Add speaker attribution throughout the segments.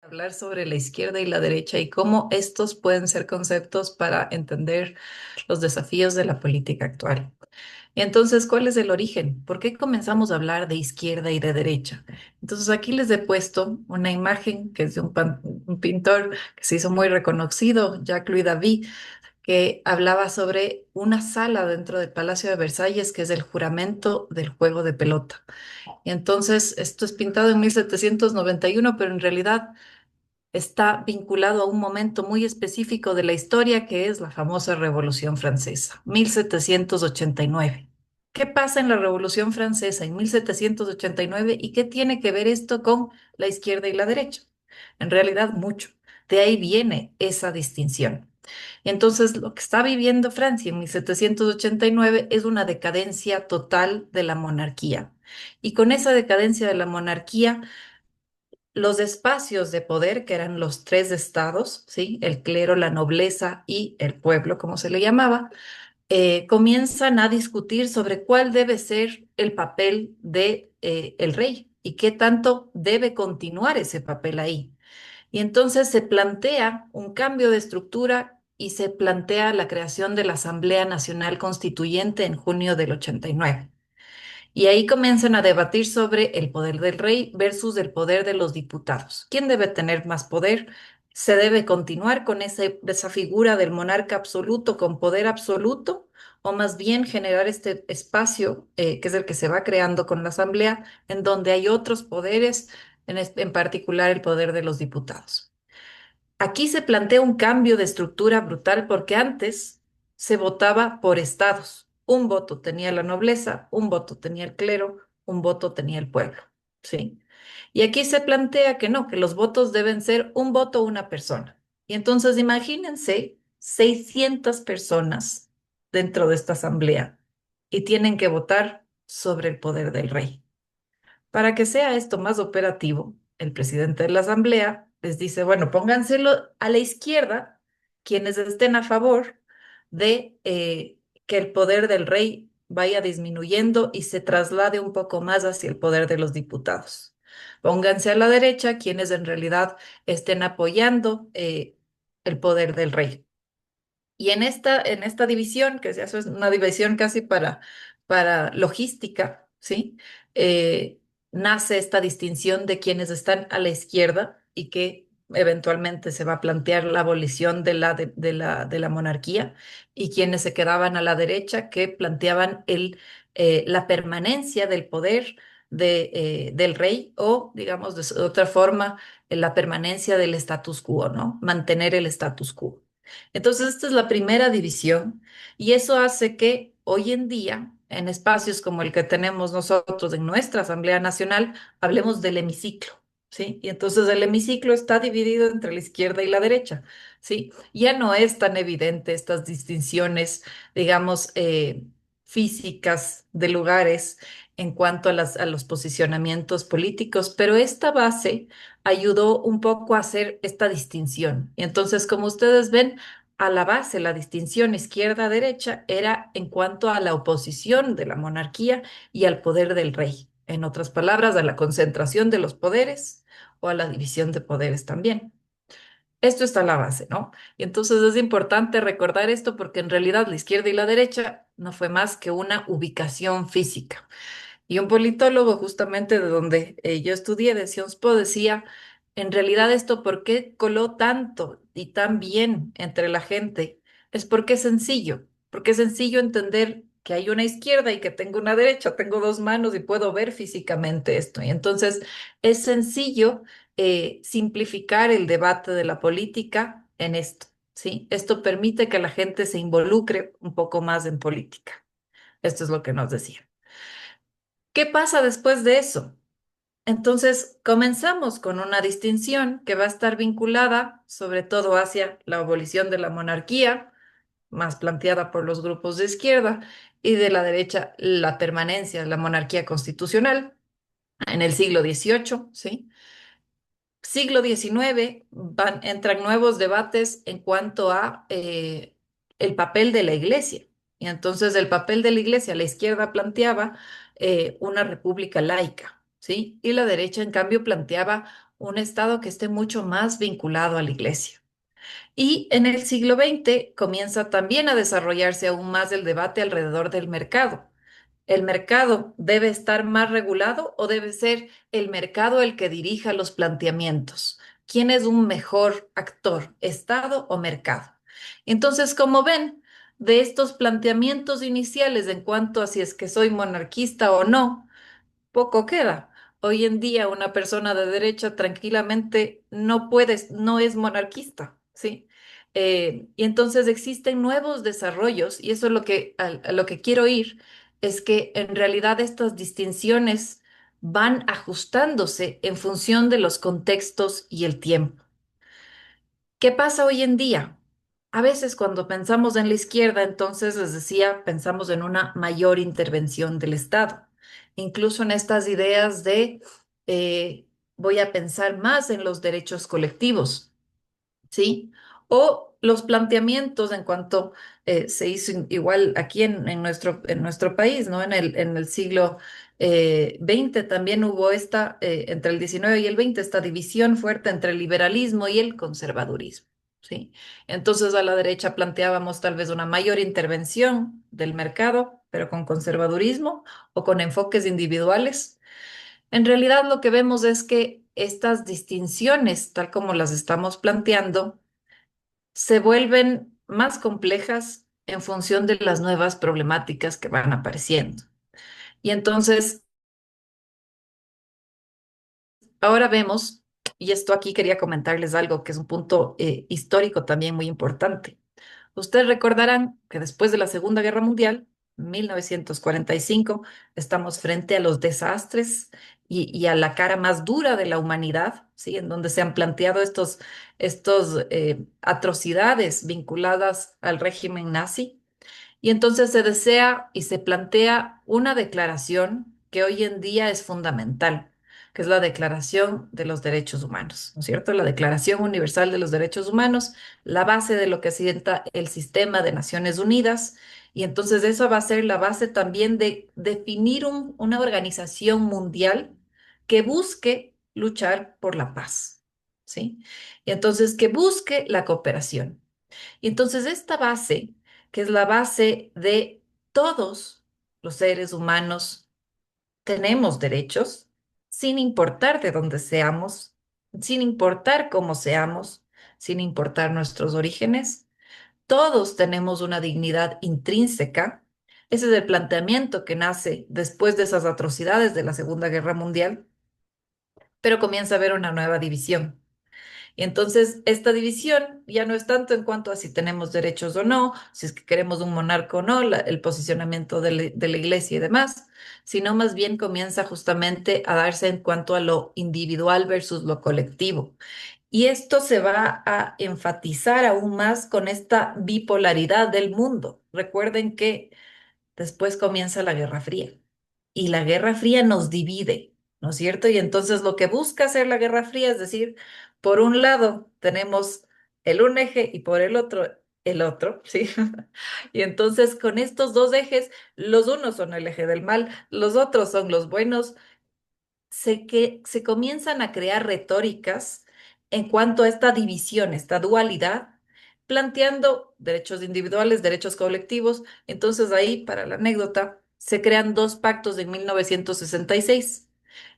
Speaker 1: Hablar sobre la izquierda y la derecha y cómo estos pueden ser conceptos para entender los desafíos de la política actual. Entonces, ¿cuál es el origen? ¿Por qué comenzamos a hablar de izquierda y de derecha? Entonces, aquí les he puesto una imagen que es de un pintor que se hizo muy reconocido, Jacques-Louis David, que hablaba sobre una sala dentro del Palacio de Versalles, que es el juramento del juego de pelota. Y entonces, esto es pintado en 1791, pero en realidad está vinculado a un momento muy específico de la historia que es la famosa Revolución Francesa, 1789. ¿Qué pasa en la Revolución Francesa en 1789 y qué tiene que ver esto con la izquierda y la derecha? En realidad, mucho. De ahí viene esa distinción. Entonces, lo que está viviendo Francia en 1789 es una decadencia total de la monarquía. Y con esa decadencia de la monarquía, los espacios de poder, que eran los tres estados, ¿sí? El clero, la nobleza y el pueblo, como se le llamaba, comienzan a discutir sobre cuál debe ser el papel de, el rey y qué tanto debe continuar ese papel ahí. Y entonces se plantea un cambio de estructura y se plantea la creación de la Asamblea Nacional Constituyente en junio del 89. Y ahí comienzan a debatir sobre el poder del rey versus el poder de los diputados. ¿Quién debe tener más poder? ¿Se debe continuar con esa figura del monarca absoluto con poder absoluto? ¿O más bien generar este espacio, que es el que se va creando con la Asamblea, en donde hay otros poderes, en particular el poder de los diputados? Aquí se plantea un cambio de estructura brutal porque antes se votaba por estados. Un voto tenía la nobleza, un voto tenía el clero, un voto tenía el pueblo, ¿sí? Y aquí se plantea que no, que los votos deben ser un voto una persona. Y entonces imagínense 600 personas dentro de esta asamblea y tienen que votar sobre el poder del rey. Para que sea esto más operativo, el presidente de la Asamblea les dice, bueno, pónganselo a la izquierda quienes estén a favor de que el poder del rey vaya disminuyendo y se traslade un poco más hacia el poder de los diputados. Pónganse a la derecha quienes en realidad estén apoyando el poder del rey. Y en esta división, que se hace una división casi para logística, ¿sí? Nace esta distinción de quienes están a la izquierda y que eventualmente se va a plantear la abolición de la monarquía y quienes se quedaban a la derecha que planteaban la permanencia del poder del rey o, digamos, de otra forma, la permanencia del status quo, ¿no? Mantener el status quo. Entonces, esta es la primera división y eso hace que hoy en día, en espacios como el que tenemos nosotros en nuestra Asamblea Nacional, hablemos del hemiciclo, ¿sí? Y entonces el hemiciclo está dividido entre la izquierda y la derecha, ¿sí? Ya no es tan evidente estas distinciones, digamos, físicas de lugares en cuanto a los posicionamientos políticos, pero esta base ayudó un poco a hacer esta distinción. Y entonces, como ustedes ven, a la base, la distinción izquierda-derecha era en cuanto a la oposición de la monarquía y al poder del rey. En otras palabras, a la concentración de los poderes o a la división de poderes también. Esto está a la base, ¿no? Y entonces es importante recordar esto porque en realidad la izquierda y la derecha no fue más que una ubicación física. Y un politólogo justamente de donde yo estudié, de Sciences Po, decía, en realidad esto, ¿por qué coló tanto y tan bien entre la gente? Es porque es sencillo entender que hay una izquierda y que tengo una derecha, tengo dos manos y puedo ver físicamente esto. Y entonces es sencillo simplificar el debate de la política en esto, ¿sí? Esto permite que la gente se involucre un poco más en política. Esto es lo que nos decía. ¿Qué pasa después de eso? Entonces, comenzamos con una distinción que va a estar vinculada sobre todo hacia la abolición de la monarquía, más planteada por los grupos de izquierda, y de la derecha, la permanencia de la monarquía constitucional en el siglo XVIII, ¿sí? Siglo XIX entran nuevos debates en cuanto a el papel de la iglesia. Y entonces el papel de la iglesia, la izquierda planteaba una república laica, ¿sí? Y la derecha, en cambio, planteaba un Estado que esté mucho más vinculado a la iglesia. Y en el siglo XX comienza también a desarrollarse aún más el debate alrededor del mercado. ¿El mercado debe estar más regulado o debe ser el mercado el que dirija los planteamientos? ¿Quién es un mejor actor, Estado o mercado? Entonces, como ven, de estos planteamientos iniciales en cuanto a si es que soy monarquista o no, poco queda. Hoy en día una persona de derecha tranquilamente no puede, no es monarquista, ¿sí? Y entonces existen nuevos desarrollos y eso es lo que, a lo que quiero ir, es que en realidad estas distinciones van ajustándose en función de los contextos y el tiempo. ¿Qué pasa hoy en día? A veces cuando pensamos en la izquierda, entonces les decía, pensamos en una mayor intervención del Estado, incluso en estas ideas de voy a pensar más en los derechos colectivos. ¿Sí? O los planteamientos en cuanto se hizo igual aquí en nuestro país, ¿no? En el siglo XX también hubo esta, entre el XIX y el XX, esta división fuerte entre el liberalismo y el conservadurismo, ¿sí? Entonces a la derecha planteábamos tal vez una mayor intervención del mercado, pero con conservadurismo o con enfoques individuales. En realidad lo que vemos es que estas distinciones, tal como las estamos planteando, se vuelven más complejas en función de las nuevas problemáticas que van apareciendo. Y entonces, ahora vemos, y esto aquí quería comentarles algo que es un punto histórico también muy importante. Ustedes recordarán que después de la Segunda Guerra Mundial, 1945, estamos frente a los desastres y a la cara más dura de la humanidad, ¿sí? En donde se han planteado estos atrocidades vinculadas al régimen nazi. Y entonces se desea y se plantea una declaración que hoy en día es fundamental, que es la Declaración de los Derechos Humanos, ¿no es cierto? La Declaración Universal de los Derechos Humanos, la base de lo que sienta el sistema de Naciones Unidas. Y entonces eso va a ser la base también de definir una organización mundial que busque luchar por la paz, ¿sí? Y entonces que busque la cooperación. Y entonces esta base, que es la base de todos los seres humanos, tenemos derechos, sin importar de dónde seamos, sin importar cómo seamos, sin importar nuestros orígenes. Todos tenemos una dignidad intrínseca. Ese es el planteamiento que nace después de esas atrocidades de la Segunda Guerra Mundial, pero comienza a haber una nueva división. Y entonces esta división ya no es tanto en cuanto a si tenemos derechos o no, si es que queremos un monarca o no, el posicionamiento de la iglesia y demás, sino más bien comienza justamente a darse en cuanto a lo individual versus lo colectivo. Y esto se va a enfatizar aún más con esta bipolaridad del mundo. Recuerden que después comienza la Guerra Fría y la Guerra Fría nos divide, ¿no es cierto? Y entonces lo que busca hacer la Guerra Fría es decir, por un lado tenemos un eje y por el otro, ¿sí? Y entonces con estos dos ejes, los unos son el eje del mal, los otros son los buenos, se comienzan a crear retóricas en cuanto a esta división, esta dualidad, planteando derechos individuales, derechos colectivos. Entonces ahí, para la anécdota, se crean dos pactos en 1966.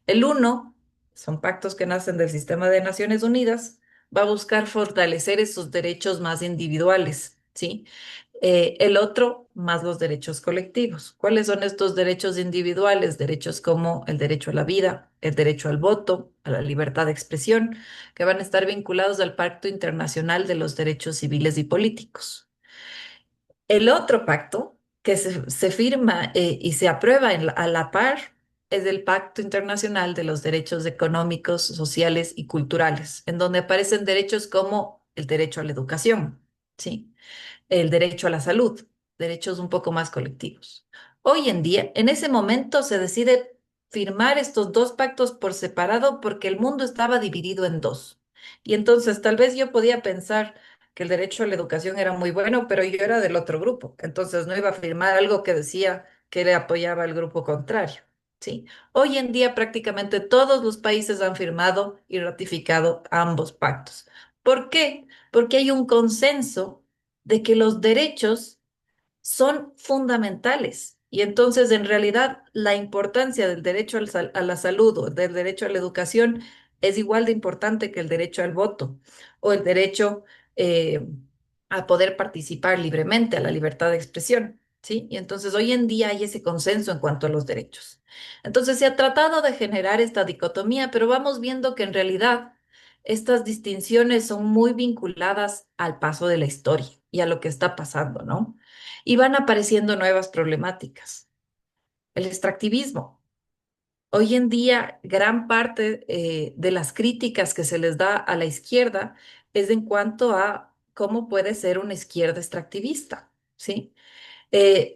Speaker 1: El uno, son pactos que nacen del sistema de Naciones Unidas, va a buscar fortalecer esos derechos más individuales, ¿sí? El otro, más los derechos colectivos. ¿Cuáles son estos derechos individuales? Derechos como el derecho a la vida, el derecho al voto, a la libertad de expresión, que van a estar vinculados al Pacto Internacional de los Derechos Civiles y Políticos. El otro pacto que se firma y se aprueba a la par es el Pacto Internacional de los Derechos Económicos, Sociales y Culturales, en donde aparecen derechos como el derecho a la educación, ¿sí? El derecho a la salud, derechos un poco más colectivos. Hoy en día, en ese momento se decide firmar estos dos pactos por separado porque el mundo estaba dividido en dos. Y entonces tal vez yo podía pensar que el derecho a la educación era muy bueno, pero yo era del otro grupo. Entonces no iba a firmar algo que decía que le apoyaba al grupo contrario. ¿sí? Hoy en día prácticamente todos los países han firmado y ratificado ambos pactos. ¿Por qué? Porque hay un consenso de que los derechos son fundamentales. Y entonces, en realidad, la importancia del derecho a la salud o del derecho a la educación es igual de importante que el derecho al voto o el derecho eh, a poder participar libremente, a la libertad de expresión. ¿Sí? Y entonces hoy en día hay ese consenso en cuanto a los derechos. Entonces se ha tratado de generar esta dicotomía, pero vamos viendo que en realidad estas distinciones son muy vinculadas al paso de la historia y a lo que está pasando, ¿no? Y van apareciendo nuevas problemáticas. El extractivismo. Hoy en día, gran parte de las críticas que se les da a la izquierda es en cuanto a cómo puede ser una izquierda extractivista, ¿sí?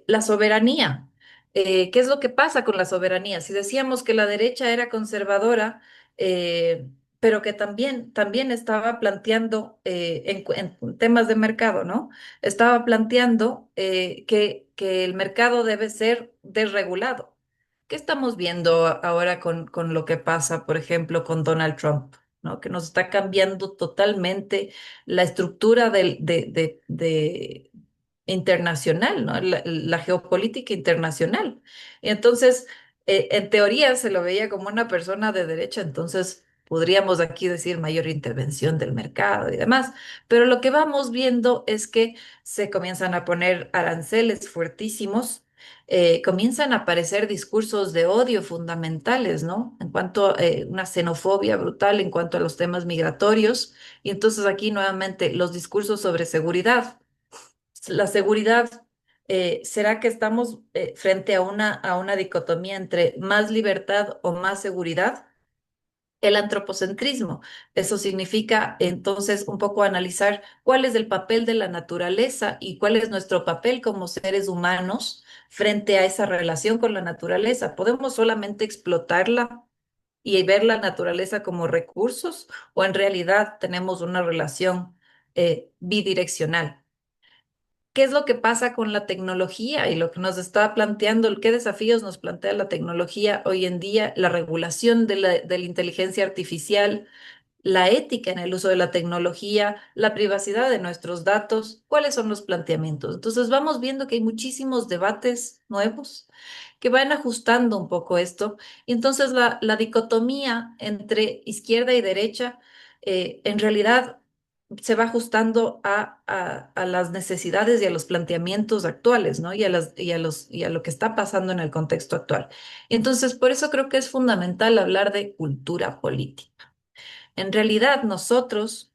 Speaker 1: La soberanía. ¿Qué es lo que pasa con la soberanía? Si decíamos que la derecha era conservadora, pero que también estaba planteando en temas de mercado, ¿no? Estaba planteando que el mercado debe ser desregulado. ¿Qué estamos viendo ahora con lo que pasa, por ejemplo, con Donald Trump? ¿No? Que nos está cambiando totalmente la estructura de internacional, ¿no? La geopolítica internacional. Y entonces, en teoría se lo veía como una persona de derecha, entonces podríamos aquí decir mayor intervención del mercado y demás. Pero lo que vamos viendo es que se comienzan a poner aranceles fuertísimos. Comienzan a aparecer discursos de odio fundamentales, ¿no? En cuanto a una xenofobia brutal en cuanto a los temas migratorios. Y entonces aquí nuevamente los discursos sobre seguridad. La seguridad, ¿será que estamos frente a una dicotomía entre más libertad o más seguridad? El antropocentrismo. Eso significa entonces un poco analizar cuál es el papel de la naturaleza y cuál es nuestro papel como seres humanos frente a esa relación con la naturaleza. ¿Podemos solamente explotarla y ver la naturaleza como recursos o en realidad tenemos una relación bidireccional? ¿Qué es lo que pasa con la tecnología y lo que nos está planteando, qué desafíos nos plantea la tecnología hoy en día, la regulación de la inteligencia artificial, la ética en el uso de la tecnología, la privacidad de nuestros datos? ¿Cuáles son los planteamientos? Entonces vamos viendo que hay muchísimos debates nuevos que van ajustando un poco esto. Y entonces la dicotomía entre izquierda y derecha en realidad se va ajustando a las necesidades y a los planteamientos actuales, ¿no? Y a lo que está pasando en el contexto actual. Entonces, por eso creo que es fundamental hablar de cultura política. En realidad, nosotros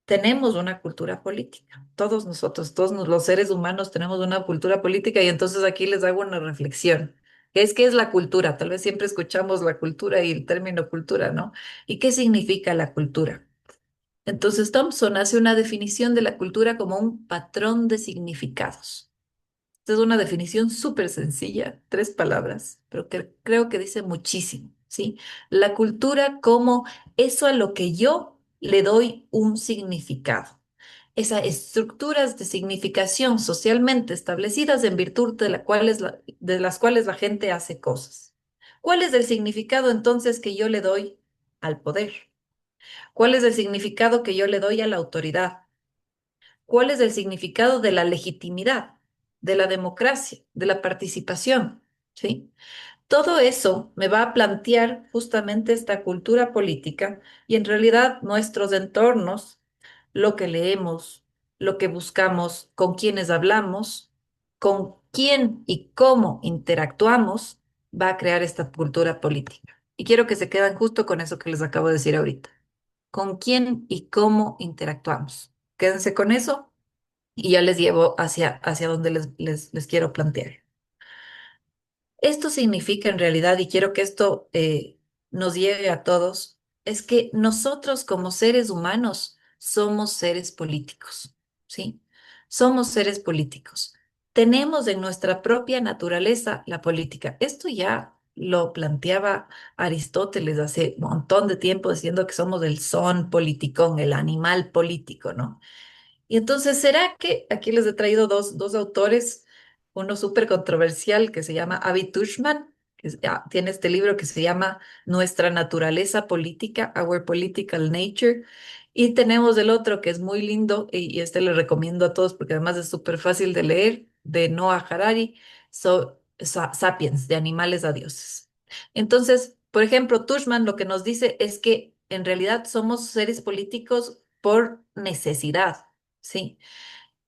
Speaker 1: tenemos una cultura política. Todos nosotros, los seres humanos tenemos una cultura política y entonces aquí les hago una reflexión. ¿Qué es la cultura? Tal vez siempre escuchamos la cultura y el término cultura, ¿no? ¿Y qué significa la cultura? Entonces Thompson hace una definición de la cultura como un patrón de significados. Esta es una definición súper sencilla, tres palabras, pero que creo que dice muchísimo, ¿sí? La cultura como eso a lo que yo le doy un significado. Esas estructuras de significación socialmente establecidas en virtud de las cuales la gente hace cosas. ¿Cuál es el significado entonces que yo le doy al poder? ¿Cuál es el significado que yo le doy a la autoridad? ¿Cuál es el significado de la legitimidad, de la democracia, de la participación? ¿Sí? Todo eso me va a plantear justamente esta cultura política y en realidad nuestros entornos, lo que leemos, lo que buscamos, con quienes hablamos, con quién y cómo interactuamos, va a crear esta cultura política. Y quiero que se queden justo con eso que les acabo de decir ahorita. ¿Con quién y cómo interactuamos? Quédense con eso y ya les llevo hacia donde les quiero plantear. Esto significa en realidad, y quiero que esto nos llegue a todos, es que nosotros como seres humanos somos seres políticos, ¿sí? Somos seres políticos. Tenemos en nuestra propia naturaleza la política. Esto ya lo planteaba Aristóteles hace un montón de tiempo, diciendo que somos el son politicón, el animal político, ¿no? Y entonces, ¿será que aquí les he traído dos autores, uno súper controversial que se llama Avi Tushman, tiene este libro que se llama Nuestra naturaleza política, Our Political Nature. Y tenemos el otro que es muy lindo y este le recomiendo a todos porque además es súper fácil de leer, de Noah Harari, Sapiens, de animales a dioses. Entonces, por ejemplo, Tushman lo que nos dice es que en realidad somos seres políticos por necesidad, ¿sí?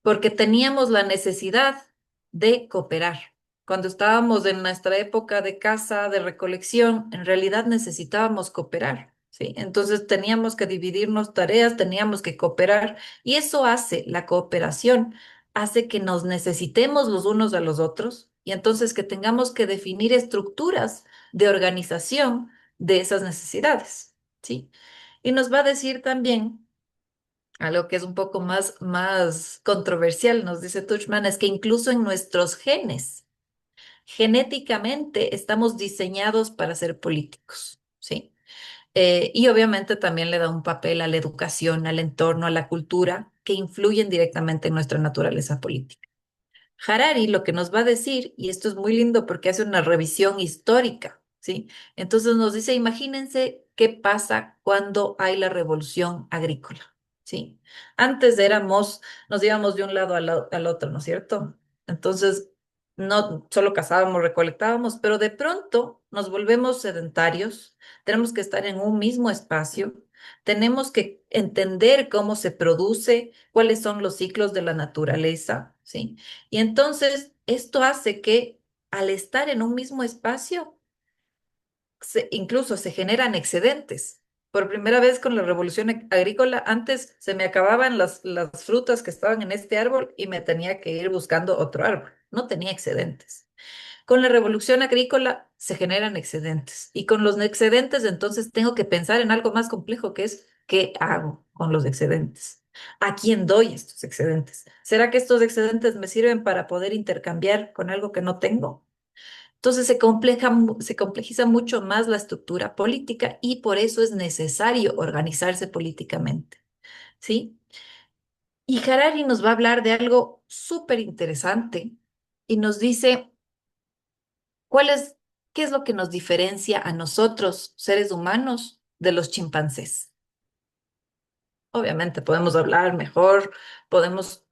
Speaker 1: Porque teníamos la necesidad de cooperar. Cuando estábamos en nuestra época de caza, de recolección, en realidad necesitábamos cooperar, ¿sí? Entonces teníamos que dividirnos tareas, teníamos que cooperar y eso hace, la cooperación, hace que nos necesitemos los unos a los otros y entonces que tengamos que definir estructuras de organización de esas necesidades, ¿sí? Y nos va a decir también algo que es un poco más controversial, nos dice Tuchman, es que incluso en nuestros genes, genéticamente estamos diseñados para ser políticos, ¿sí? Y obviamente también le da un papel a la educación, al entorno, a la cultura, que influyen directamente en nuestra naturaleza política. Harari lo que nos va a decir, y esto es muy lindo porque hace una revisión histórica, ¿sí? Entonces nos dice, imagínense qué pasa cuando hay la revolución agrícola, ¿sí? Antes nos íbamos de un lado al otro, ¿no es cierto? Entonces, no solo cazábamos, recolectábamos, pero de pronto nos volvemos sedentarios, tenemos que estar en un mismo espacio, tenemos que entender cómo se produce, cuáles son los ciclos de la naturaleza, ¿sí? Y entonces esto hace que al estar en un mismo espacio, incluso se generan excedentes. Por primera vez con la revolución agrícola, antes se me acababan las frutas que estaban en este árbol y me tenía que ir buscando otro árbol. No tenía excedentes. Con la revolución agrícola se generan excedentes y con los excedentes entonces tengo que pensar en algo más complejo que es ¿qué hago con los excedentes? ¿A quién doy estos excedentes? ¿Será que estos excedentes me sirven para poder intercambiar con algo que no tengo? Entonces se complejiza mucho más la estructura política y por eso es necesario organizarse políticamente, ¿sí? Y Harari nos va a hablar de algo súper interesante y nos dice ¿cuál es, qué es lo que nos diferencia a nosotros, seres humanos, de los chimpancés? Obviamente podemos hablar mejor,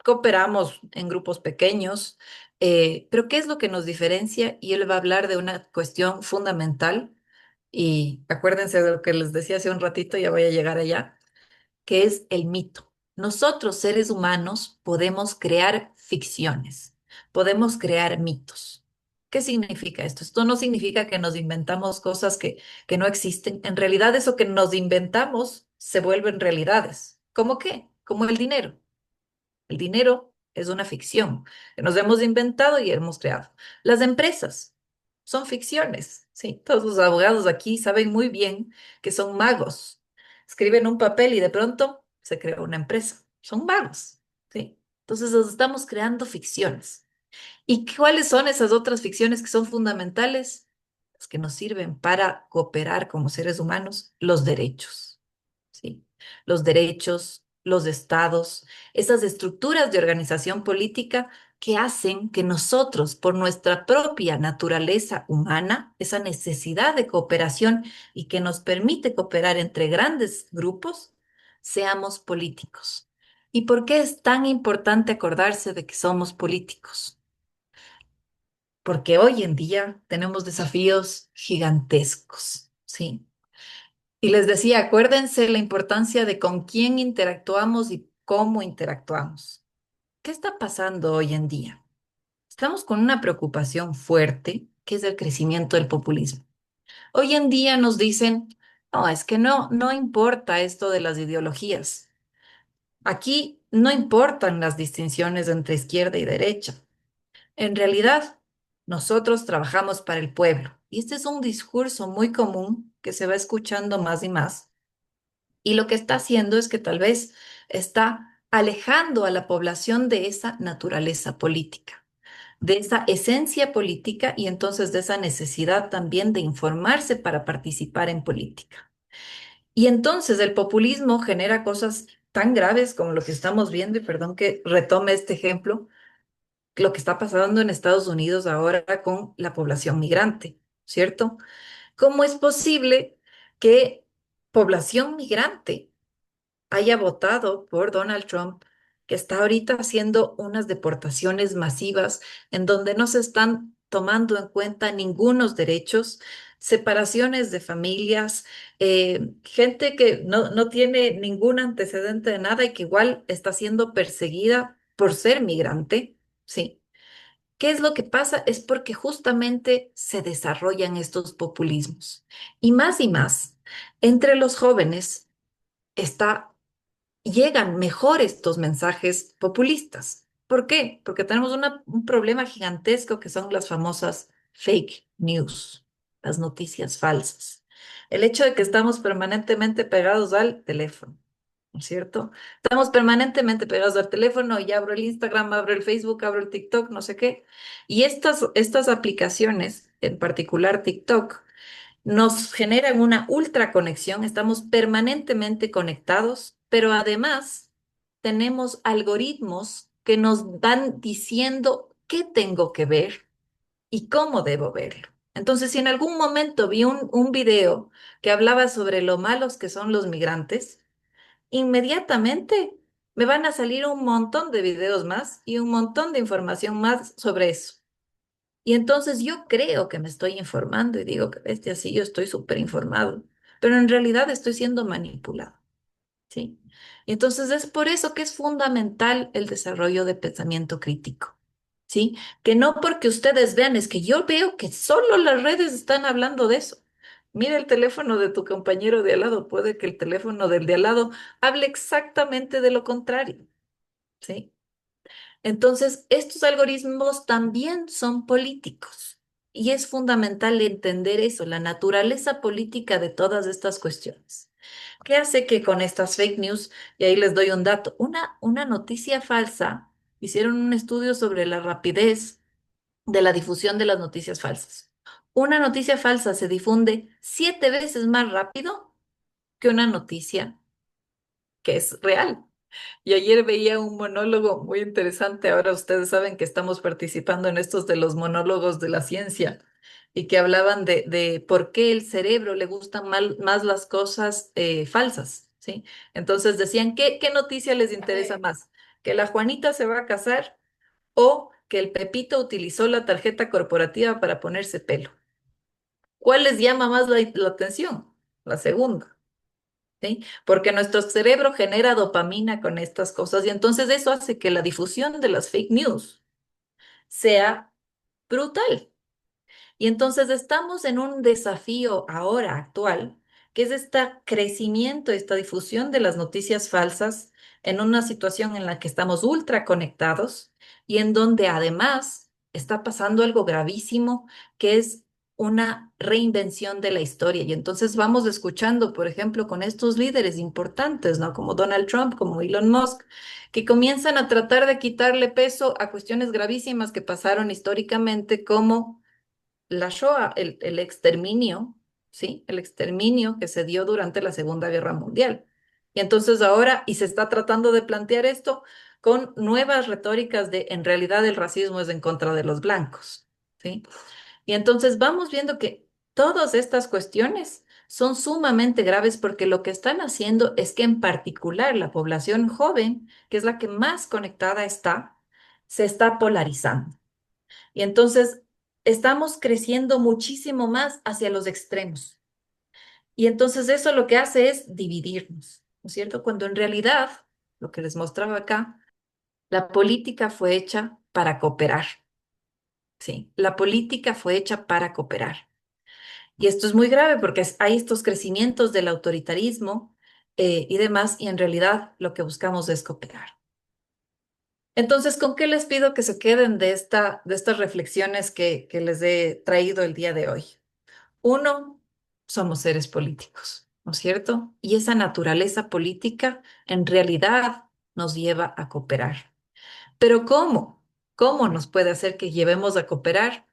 Speaker 1: cooperamos en grupos pequeños, pero ¿qué es lo que nos diferencia? Y él va a hablar de una cuestión fundamental, y acuérdense de lo que les decía hace un ratito, ya voy a llegar allá, que es el mito. Nosotros, seres humanos, podemos crear ficciones, podemos crear mitos. ¿Qué significa esto? Esto no significa que nos inventamos cosas que no existen. En realidad, eso que nos inventamos se vuelven realidades. ¿Cómo qué? Como el dinero. El dinero es una ficción que nos hemos inventado y hemos creado. Las empresas son ficciones, ¿sí? Todos los abogados aquí saben muy bien que son magos. Escriben un papel y de pronto se crea una empresa. Son magos, ¿sí? Entonces nos estamos creando ficciones. ¿Y cuáles son esas otras ficciones que son fundamentales? Las que nos sirven para cooperar como seres humanos, los derechos. ¿Sí? Los derechos, los estados, esas estructuras de organización política que hacen que nosotros, por nuestra propia naturaleza humana, esa necesidad de cooperación y que nos permite cooperar entre grandes grupos, seamos políticos. ¿Y por qué es tan importante acordarse de que somos políticos? Porque hoy en día tenemos desafíos gigantescos, ¿sí? Y les decía, acuérdense la importancia de con quién interactuamos y cómo interactuamos. ¿Qué está pasando hoy en día? Estamos con una preocupación fuerte, que es el crecimiento del populismo. Hoy en día nos dicen, no, es que no importa esto de las ideologías. Aquí no importan las distinciones entre izquierda y derecha. En realidad, nosotros trabajamos para el pueblo. Y este es un discurso muy común que se va escuchando más y más. Y lo que está haciendo es que tal vez está alejando a la población de esa naturaleza política, de esa esencia política y entonces de esa necesidad también de informarse para participar en política. Y entonces el populismo genera cosas tan graves como lo que estamos viendo, y perdón que retome este ejemplo, lo que está pasando en Estados Unidos ahora con la población migrante. ¿cierto? ¿Cómo es posible que población migrante haya votado por Donald Trump, que está ahorita haciendo unas deportaciones masivas en donde no se están tomando en cuenta ningunos derechos, separaciones de familias, gente que no tiene ningún antecedente de nada y que igual está siendo perseguida por ser migrante? Sí. ¿Qué es lo que pasa? Es porque justamente se desarrollan estos populismos. Y más, entre los jóvenes está llegan mejor estos mensajes populistas. ¿Por qué? Porque tenemos un problema gigantesco que son las famosas fake news, las noticias falsas. El hecho de que estamos permanentemente pegados al teléfono, ¿no es cierto? Estamos permanentemente pegados al teléfono y abro el Instagram, abro el Facebook, abro el TikTok, no sé qué. Y estas aplicaciones, en particular TikTok, nos generan una ultra conexión, estamos permanentemente conectados, pero además tenemos algoritmos que nos van diciendo qué tengo que ver y cómo debo verlo. Entonces, si en algún momento vi un video que hablaba sobre lo malos que son los migrantes, inmediatamente me van a salir un montón de videos más y un montón de información más sobre eso. Y entonces yo creo que me estoy informando y digo que bestia, sí, yo estoy súper informado, pero en realidad estoy siendo manipulado, ¿sí? Y entonces es por eso que es fundamental el desarrollo de pensamiento crítico, ¿sí? Que no porque ustedes vean, es que yo veo que solo las redes están hablando de eso. Mira el teléfono de tu compañero de al lado, puede que el teléfono del de al lado hable exactamente de lo contrario, ¿sí? Entonces, estos algoritmos también son políticos y es fundamental entender eso, la naturaleza política de todas estas cuestiones. ¿Qué hace que con estas fake news, y ahí les doy un dato, una noticia falsa, hicieron un estudio sobre la rapidez de la difusión de las noticias falsas. Una noticia falsa se difunde 7 veces más rápido que una noticia que es real. Y ayer veía un monólogo muy interesante. Ahora ustedes saben que estamos participando en estos de los monólogos de la ciencia y que hablaban de por qué el cerebro le gustan más las cosas falsas, ¿sí? Entonces decían, ¿qué noticia les interesa más? ¿Que la Juanita se va a casar o que el Pepito utilizó la tarjeta corporativa para ponerse pelo? ¿Cuál les llama más la atención? La segunda. ¿Sí? Porque nuestro cerebro genera dopamina con estas cosas y entonces eso hace que la difusión de las fake news sea brutal. Y entonces estamos en un desafío ahora actual, que es este crecimiento, esta difusión de las noticias falsas en una situación en la que estamos ultra conectados y en donde además está pasando algo gravísimo, que es una reinvención de la historia. Y entonces vamos escuchando, por ejemplo, con estos líderes importantes, ¿no? Como Donald Trump, como Elon Musk, que comienzan a tratar de quitarle peso a cuestiones gravísimas que pasaron históricamente, como la Shoah, el exterminio, ¿sí? El exterminio que se dio durante la Segunda Guerra Mundial. Y entonces ahora, y se está tratando de plantear esto con nuevas retóricas de, en realidad el racismo es en contra de los blancos, ¿sí? Y entonces vamos viendo que todas estas cuestiones son sumamente graves porque lo que están haciendo es que en particular la población joven, que es la que más conectada está, se está polarizando. Y entonces estamos creciendo muchísimo más hacia los extremos. Y entonces eso lo que hace es dividirnos, ¿no es cierto? Cuando en realidad, lo que les mostraba acá, la política fue hecha para cooperar, ¿sí? La política fue hecha para cooperar. Y esto es muy grave porque hay estos crecimientos del autoritarismo y demás, y en realidad lo que buscamos es cooperar. Entonces, ¿con qué les pido que se queden de estas reflexiones que les he traído el día de hoy? Uno, somos seres políticos, ¿no es cierto? Y esa naturaleza política en realidad nos lleva a cooperar. Pero ¿cómo? ¿Cómo nos puede hacer que llevemos a cooperar?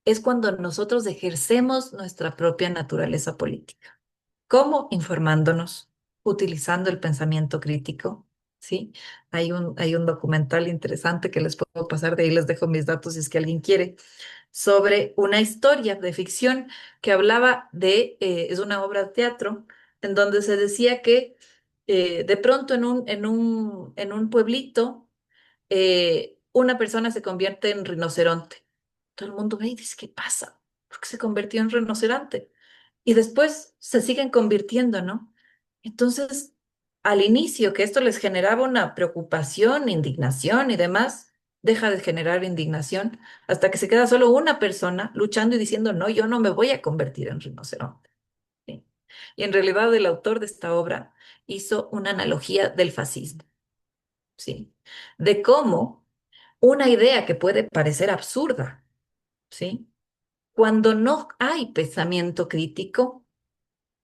Speaker 1: Es cuando nosotros ejercemos nuestra propia naturaleza política. ¿Cómo? Informándonos, utilizando el pensamiento crítico, ¿sí? Hay un documental interesante que les puedo pasar, de ahí les dejo mis datos si es que alguien quiere, sobre una historia de ficción que hablaba es una obra de teatro, en donde se decía que de pronto en un pueblito, una persona se convierte en rinoceronte. Todo el mundo ve y dice, ¿qué pasa? ¿Por qué se convirtió en rinoceronte? Y después se siguen convirtiendo, ¿no? Entonces, al inicio, que esto les generaba una preocupación, indignación y demás, deja de generar indignación hasta que se queda solo una persona luchando y diciendo, no, yo no me voy a convertir en rinoceronte. ¿Sí? Y en realidad el autor de esta obra hizo una analogía del fascismo, ¿sí? De cómo una idea que puede parecer absurda, ¿sí? Cuando no hay pensamiento crítico,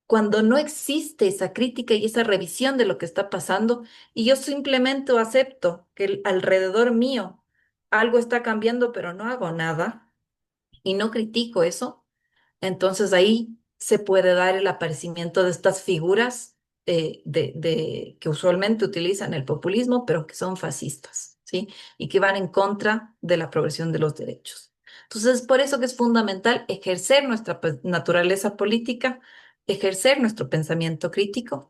Speaker 1: cuando no existe esa crítica y esa revisión de lo que está pasando, y yo simplemente acepto que alrededor mío algo está cambiando, pero no hago nada y no critico eso, entonces ahí se puede dar el aparecimiento de estas figuras que usualmente utilizan el populismo, pero que son fascistas, ¿sí? Y que van en contra de la progresión de los derechos. Entonces, por eso que es fundamental ejercer nuestra naturaleza política, ejercer nuestro pensamiento crítico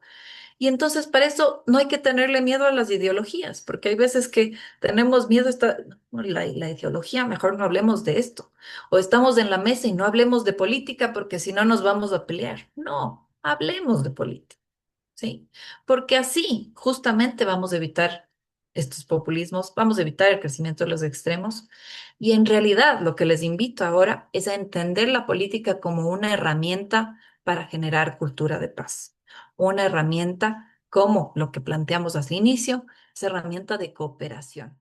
Speaker 1: y entonces para eso no hay que tenerle miedo a las ideologías, porque hay veces que tenemos miedo a no, la ideología, mejor no hablemos de esto. O estamos en la mesa y no hablemos de política porque si no nos vamos a pelear. No, hablemos de política, ¿sí? Porque así justamente vamos a evitar estos populismos, vamos a evitar el crecimiento de los extremos. Y en realidad lo que les invito ahora es a entender la política como una herramienta para generar cultura de paz, una herramienta como lo que planteamos al inicio, es herramienta de cooperación.